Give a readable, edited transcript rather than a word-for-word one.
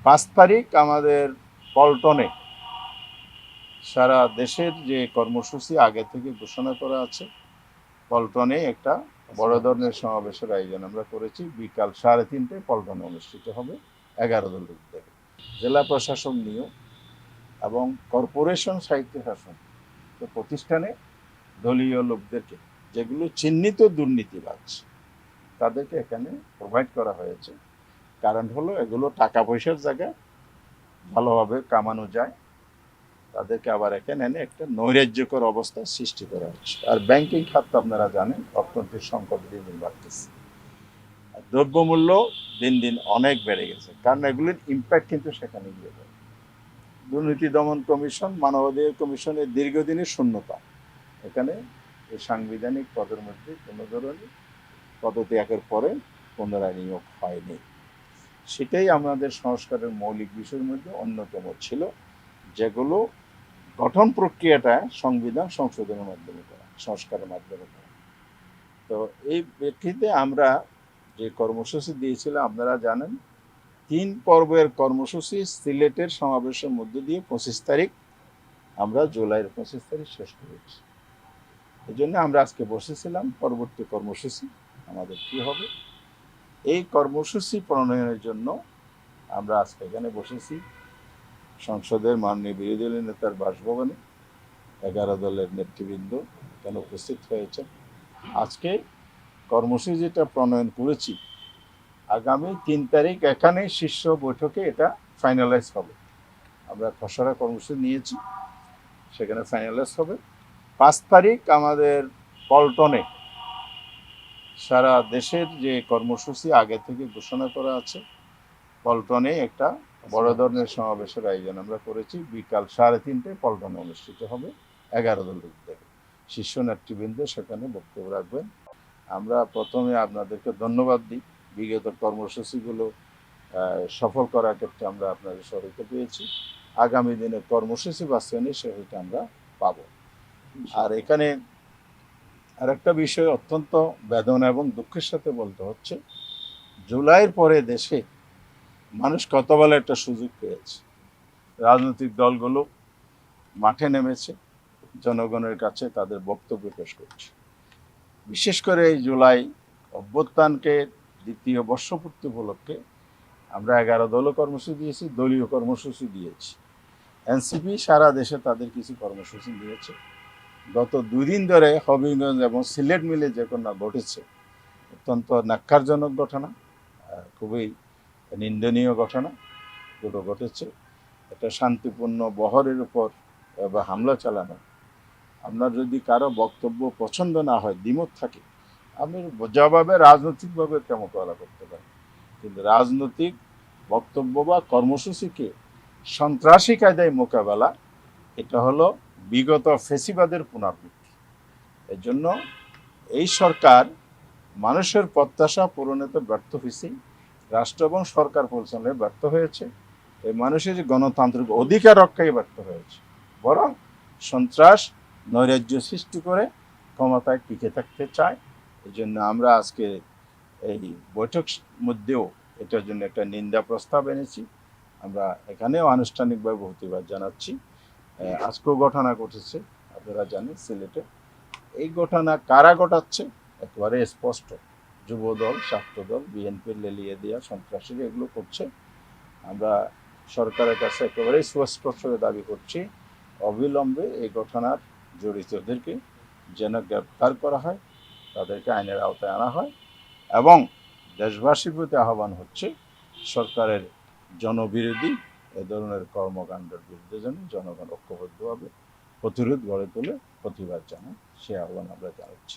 5 তারিখ আমাদের পল্টনে সারা দেশের যে কর্মসূচি আগে থেকে ঘোষণা করা আছে, পল্টনে একটা বড় ধরনের সমাবেশের আয়োজন আমরা করেছি। বিকাল 3:30টায় পল্টনে অনুষ্ঠিত হবে 11 দলের উদ্যোগে। জেলা প্রশাসন নিয়োগ এবং কর্পোরেশন সাহিত্য শাসন প্রতিষ্ঠানে দলীয় লোকদেরকে, যেগুলো চিহ্নিত দুর্নীতিবাজ, তাদেরকে এখানে প্রোভাইড করা হয়েছে। কারণ হলো এগুলো টাকা পয়সার জায়গা, ভালোভাবে কামানো যায়, তাদেরকে আবার এখানে এনে একটা নৈরাজ্যকর অবস্থা সৃষ্টি করা হচ্ছে। আর ব্যাংকিং খাত তো আপনারা জানেন, অর্থনৈতিক সংকট দিন দিন বাড়তেছে, দ্রব্যমূল্য দিন দিন অনেক বেড়ে গেছে, কারণ এগুলির ইম্প্যাক্ট কিন্তু সেখানে গিয়ে যায়। দুর্নীতি দমন কমিশন, মানবাধিকার কমিশনের দীর্ঘদিনের শূন্যতা, এখানে এই সাংবিধানিক পদের মধ্যে কোনো ধরনের পদত্যাগের পরে পুনরায় নিয়োগ হয়নি। সেটাই আমাদের সংস্কারের মৌলিক বিষয়ের মধ্যে অন্যতম ছিল, যেগুলো গঠন প্রক্রিয়াটা সংবিধান সংশোধনের মাধ্যমে করা, সংস্কারের মাধ্যমে করা। তো এই প্রেক্ষিতে আমরা যে কর্মসূচি দিয়েছিলাম, আপনারা জানেন 3 পর্বের কর্মসূচি সিলেটের সমাবেশের মধ্য দিয়ে 25 তারিখ, আমরা জুলাইয়ের 25 তারিখ শেষ করেছি। এই জন্য আমরা আজকে বসেছিলাম পরবর্তী কর্মসূচি আমাদের কি হবে। এই কর্মসূচি প্রণয়নের জন্য আমরা আজকে এখানে বসেছি সংসদের মাননীয় বিরোধী দলীয় নেতার বাসভবনে। 11 দলের নেতৃবৃন্দ এখানে উপস্থিত হয়েছেন। আজকে কর্মসূচি যেটা প্রণয়ন করেছি, আগামী 3 তারিখ এখানে শীর্ষ বৈঠকে এটা ফাইনালাইজ হবে। আমরা খসড়া কর্মসূচি নিয়েছি, সেখানে ফাইনালাইজ হবে। 5 তারিখ আমাদের পল্টনে সারা দেশের যে কর্মসূচি আগে থেকে ঘোষণা করা আছে, পল্টনে একটা বড় ধরনের সমাবেশের আয়োজন আমরা করেছি। বিকাল 3:30টায় পল্টনে অনুষ্ঠিত হবে 11 দলের উদ্যোগে। শীর্ষ নেতৃবৃন্দ সেখানে বক্তব্য রাখবেন। আমরা প্রথমে আপনাদেরকে ধন্যবাদ দিই, বিগত কর্মসূচিগুলো সফল করার ক্ষেত্রে আমরা আপনাদের সহায়তা পেয়েছি। আগামী দিনে কর্মসূচি বাস্তবায়নের সহায়তা আমরা পাব। আর এখানে আরেকটা বিষয় অত্যন্ত বেদনা এবং দুঃখের সাথে বলতে হচ্ছে, জুলাইয়ের পরে দেশে মানুষ কত বলে একটা সুযোগ পেয়েছে, রাজনৈতিক দলগুলো মাঠে নেমেছে, জনগণের কাছে তাদের বক্তব্য পেশ করছে। বিশেষ করে এই জুলাই অভ্যুত্থানকে দ্বিতীয় বর্ষপূর্তি উপলক্ষে আমরা 11 দলও কর্মসূচি দিয়েছি, দলীয় কর্মসূচি দিয়েছি। এনসিপি সারা দেশে তাদের কিছু কর্মসূচি দিয়েছে। গত 2 দিন ধরে হবিগঞ্জ এবং সিলেট মিলে যে ঘটনা ঘটেছে, অত্যন্ত ন্যাক্কারজনক ঘটনা, খুবই নিন্দনীয় ঘটনা দুটো ঘটেছে। এটা শান্তিপূর্ণ বহরের উপর বা হামলা চালানো, আপনার যদি কারো বক্তব্য পছন্দ না হয়, দ্বিমত থাকে, আপনি জবাবে রাজনৈতিকভাবে মোকাবেলা করতে পারেন, কিন্তু রাজনৈতিক বক্তব্য বা কর্মসূচিকে সন্ত্রাসী কায়দায় মোকাবেলা, এটা হলো বিগত ফেসিবাদের পুনরাবৃত্তি। এর জন্য এই সরকার মানুষের প্রত্যাশা পূরণেতে ব্যর্থ হয়েছে, রাষ্ট্র এবং সরকার পরিচালনায় ব্যর্থ হয়েছে, এই মানুষের যে গণতান্ত্রিক অধিকার রক্ষায় ব্যর্থ হয়েছে, বরং সন্ত্রাস নৈরাজ্য সৃষ্টি করে ক্ষমতায় টিকে থাকতে চায়। এই জন্য আমরা আজকে এই বৈঠক মধ্যেও এটার জন্য একটা নিন্দা প্রস্তাব এনেছি। আমরা এখানেও আনুষ্ঠানিকভাবে প্রতিবাদ জানাচ্ছি। আজকেও ঘটনা ঘটেছে, আপনারা জানেন সিলেটে। এই ঘটনা কারা ঘটাচ্ছে একেবারে স্পষ্ট, যুবদল, ছাত্রদল, বিএনপির লেলিয়ে দেওয়া সন্ত্রাসীরা এগুলো করছে। আমরা সরকারের কাছে একেবারে সুস্পষ্ট দাবি করছি, অবিলম্বে এই ঘটনার জড়িতদেরকে যেন গ্রেপ্তার করা হয়, তাদেরকে আইনের আওতায় আনা হয়, এবং দেশবাসীর প্রতি আহ্বান হচ্ছে সরকারের জনবিরোধী এ ধরনের কর্মকাণ্ডের বিরুদ্ধে যেন জনগণ ঐক্যবদ্ধভাবে প্রতিরোধ গড়ে তোলে, প্রতিবাদ জানায়, সে আহ্বান আমরা জানাচ্ছি।